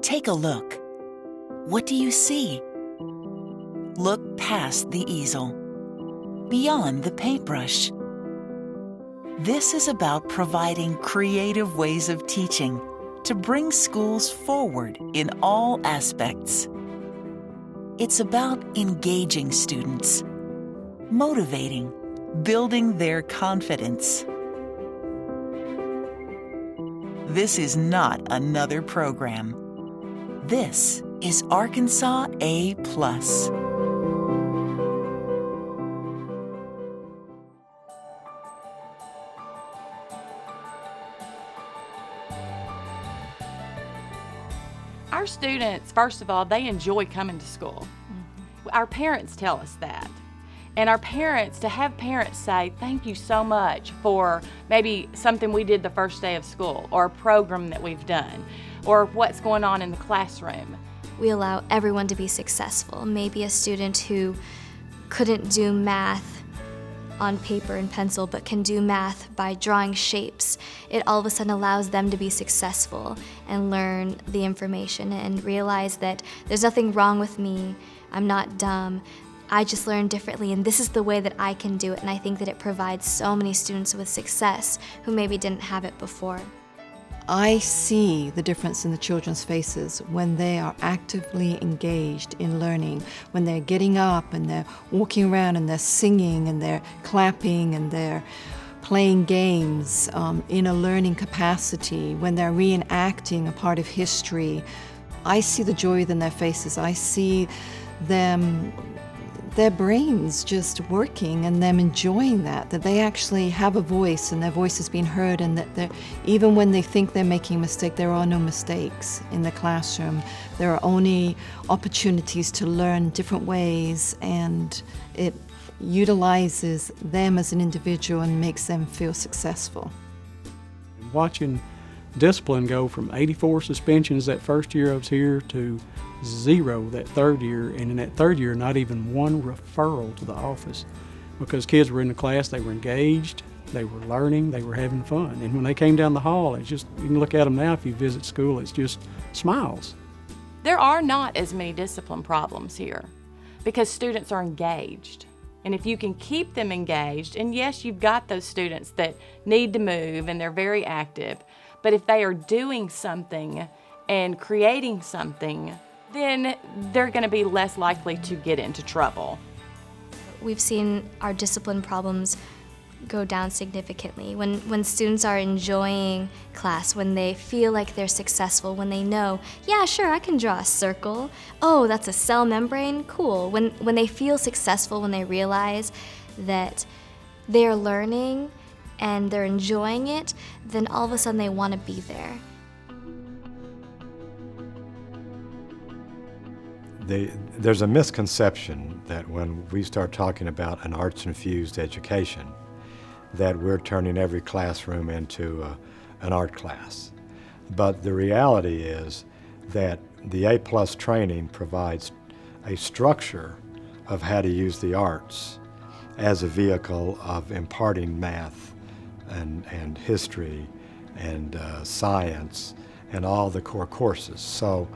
Take a look. What do you see? Look past the easel, beyond the paintbrush. This is about providing creative ways of teaching to bring schools forward in all aspects. It's about engaging students, motivating, building their confidence. This is not another program. This is Arkansas A+. Our students, first of all, they enjoy coming to school. Our parents tell us that. And our parents, to have parents say, thank you so much for maybe something we did the first day of school, or a program that we've done, or what's going on in the classroom. We allow everyone to be successful. Maybe a student who couldn't do math on paper and pencil, but can do math by drawing shapes. It all of a sudden allows them to be successful and learn the information and realize that there's nothing wrong with me, I'm not dumb, I just learn differently, and this is the way that I can do it. And I think that it provides so many students with success who maybe didn't have it before. I see the difference in the children's faces when they are actively engaged in learning, when they're getting up and they're walking around and they're singing and they're clapping and they're playing games in a learning capacity, when they're reenacting a part of history. I see the joy in their faces. I see them, their brains just working and them enjoying that they actually have a voice and their voice is being heard, and that even when they think they're making a mistake, there are no mistakes in the classroom. There are only opportunities to learn different ways, and it utilizes them as an individual and makes them feel successful. Watching discipline go from 84 suspensions that first year I was here to 0 that third year, and in that third year not even one referral to the office, because kids were in the class, they were engaged, they were learning, they were having fun. And when they came down the hall, it's just, you can look at them now if you visit school, it's just smiles. There are not as many discipline problems here because students are engaged. And if you can keep them engaged, and yes, you've got those students that need to move and they're very active, but if they are doing something and creating something, then they're going to be less likely to get into trouble. We've seen our discipline problems go down significantly. When students are enjoying class, when they feel like they're successful, when they know, yeah, sure, I can draw a circle. Oh, that's a cell membrane, cool. When they feel successful, when they realize that they're learning and they're enjoying it, then all of a sudden they want to be there. There's a misconception that when we start talking about an arts-infused education, that we're turning every classroom into an art class. But the reality is that the A+ training provides a structure of how to use the arts as a vehicle of imparting math and history and science and all the core courses. So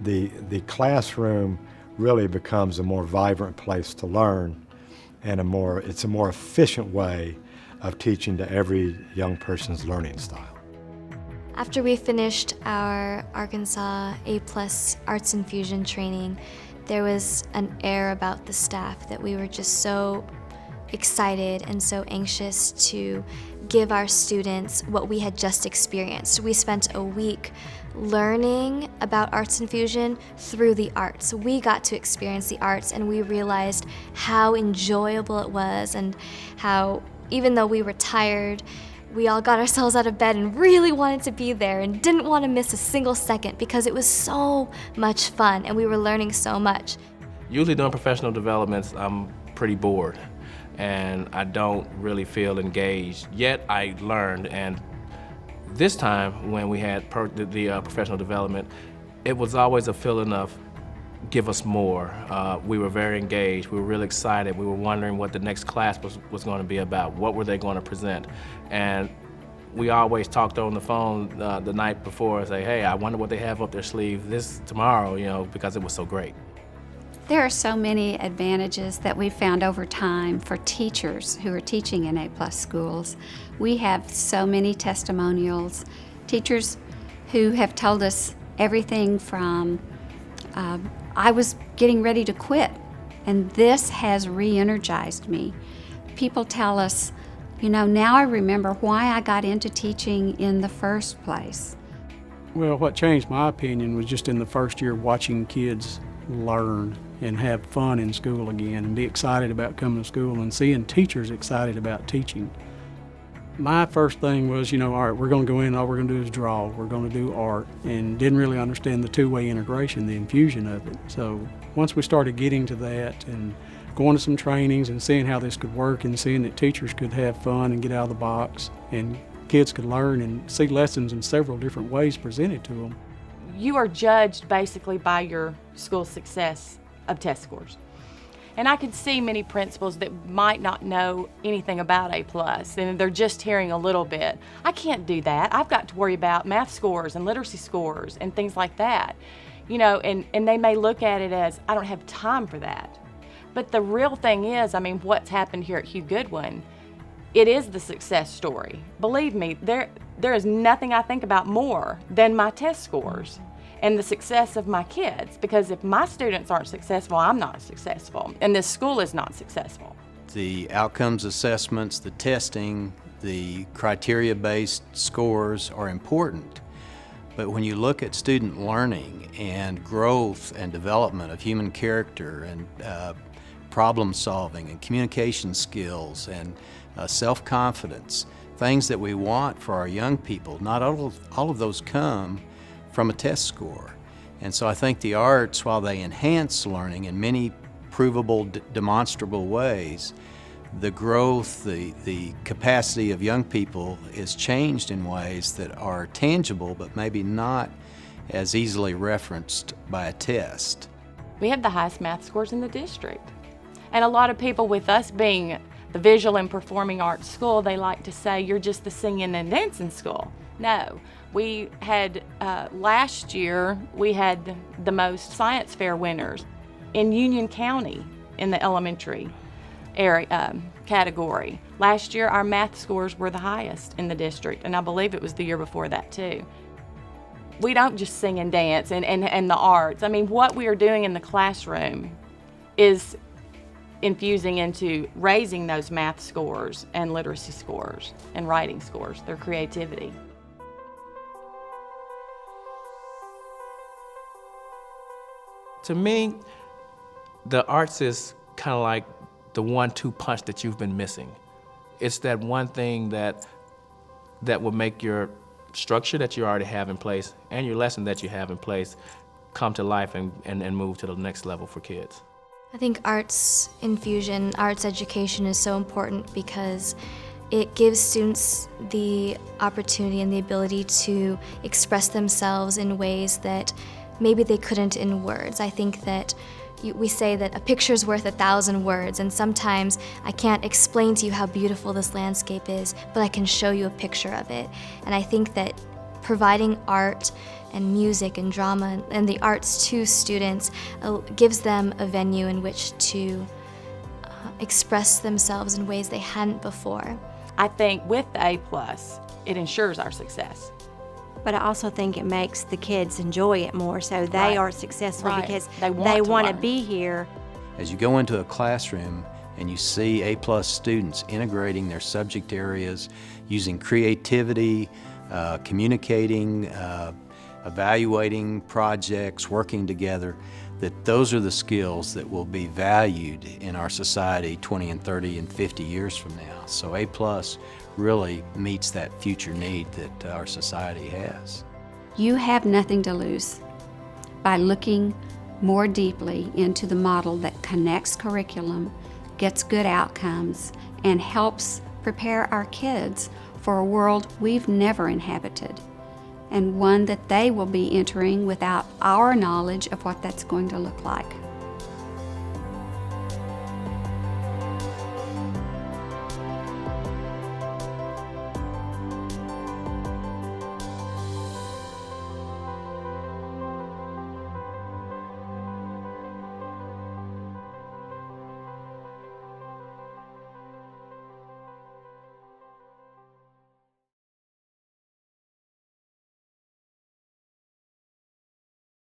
the classroom really becomes a more vibrant place to learn, and it's a more efficient way of teaching to every young person's learning style. After we finished our Arkansas A+ Arts Infusion training, there was an air about the staff that we were just so excited and so anxious to give our students what we had just experienced. We spent a week learning about Arts Infusion through the arts. We got to experience the arts, and we realized how enjoyable it was, and how even though we were tired, we all got ourselves out of bed and really wanted to be there and didn't want to miss a single second because it was so much fun and we were learning so much. Usually during professional developments, I'm pretty bored and I don't really feel engaged. Yet I learned, and this time when we had the professional development, it was always a feeling of give us more. We were very engaged, we were really excited, we were wondering what the next class was going to be about, what were they going to present. And We always talked on the phone the night before and say, hey, I wonder what they have up their sleeve this tomorrow, because it was so great. There are so many advantages that we've found over time for teachers who are teaching in A+ schools. We have so many testimonials, teachers who have told us everything from, I was getting ready to quit, and this has re-energized me. People tell us, now I remember why I got into teaching in the first place. Well, what changed my opinion was just in the first year watching kids learn and have fun in school again and be excited about coming to school and seeing teachers excited about teaching. My first thing was, all right, we're going to go in, all we're going to do is draw, we're going to do art, and didn't really understand the two-way integration, the infusion of it. So once we started getting to that and going to some trainings and seeing how this could work and seeing that teachers could have fun and get out of the box and kids could learn and see lessons in several different ways presented to them. You are judged basically by your school's success of test scores. And I could see many principals that might not know anything about A+, and they're just hearing a little bit. I can't do that. I've got to worry about math scores and literacy scores and things like that. And they may look at it as, I don't have time for that. But the real thing is, what's happened here at Hugh Goodwin, it is the success story. Believe me, there is nothing I think about more than my test scores and the success of my kids, because if my students aren't successful, I'm not successful, and this school is not successful. The outcomes assessments, the testing, the criteria-based scores are important, but when you look at student learning and growth and development of human character and problem solving and communication skills and self-confidence, things that we want for our young people, not all of those come from a test score. And so I think the arts, while they enhance learning in many provable, demonstrable ways, the growth, the capacity of young people is changed in ways that are tangible but maybe not as easily referenced by a test. We have the highest math scores in the district. And a lot of people, with us being the visual and performing arts school, they like to say, you're just the singing and dancing school. No, we had, last year, we had the most science fair winners in Union County in the elementary area category. Last year, our math scores were the highest in the district, and I believe it was the year before that too. We don't just sing and dance and the arts. What we are doing in the classroom is infusing into raising those math scores and literacy scores and writing scores, their creativity. To me, the arts is kind of like the 1-2 punch that you've been missing. It's that one thing that will make your structure that you already have in place and your lesson that you have in place come to life and move to the next level for kids. I think arts infusion, arts education is so important because it gives students the opportunity and the ability to express themselves in ways that maybe they couldn't in words. I think that we say that a picture's worth 1,000 words, and sometimes I can't explain to you how beautiful this landscape is, but I can show you a picture of it. And I think that providing art and music and drama and the arts to students gives them a venue in which to express themselves in ways they hadn't before. I think with the A+, it ensures our success. But I also think it makes the kids enjoy it more, so they Right. are successful Right. because They they want want to to learn. be here. As you go into a classroom and you see A+ students integrating their subject areas, using creativity, communicating, evaluating projects, working together, that those are the skills that will be valued in our society 20 and 30 and 50 years from now. So A+ really meets that future need that our society has. You have nothing to lose by looking more deeply into the model that connects curriculum, gets good outcomes, and helps prepare our kids for a world we've never inhabited, and one that they will be entering without our knowledge of what that's going to look like.